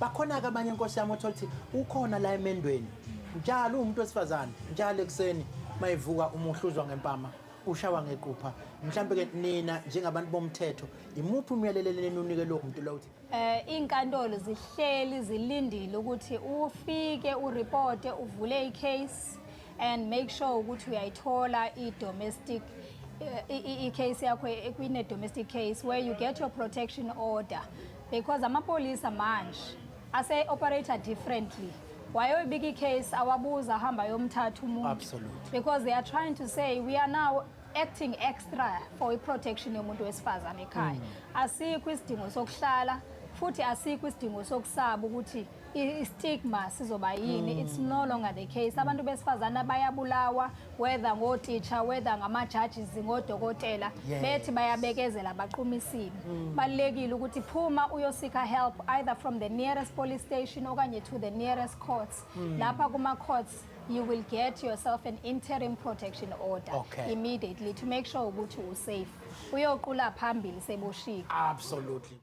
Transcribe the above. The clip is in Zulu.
bakhona-ke abanye inkosi yami othola ukuthi ukhona la emendweni njalo umuntu wesifazane njalo ekuseni mayivuka umuhluzwa ngempama ushawa ngequpha mhlambe-ke nina njengabantu bomthetho imuphi umyalelo nenunike lowo muntu lo uthi inkantolo zihleli zilindile ukuthi ufike uripote uvule icase and make sure ukuthi uyayithola i-domestic i-case yakho kwine-domestic case where you get your protection order because amapolisa manje ase-operator differently wayoyibika i-case awabuza ahamba yomthatha umuntu Absolutely. because they are trying to say we are now acting extra for i-protection yomuntu wesifazane ekhaya asikho isidingo sokuhlala futhi asikho isidingo sokusaba ukuthi i-stigma sizoba yini it's no longer the case abantu besifazana bayabulawa whether ngotitsha whether ngama-judges ngodokotela bethi bayabekezela baqumisile balekile ukuthi phuma uyosika help either from the nearest police station okanye to the nearest courts lapha kuma-courts you will get yourself an interim protection order immediately to make sure ukuthi usafe uyoqula phambili seboshika absolutely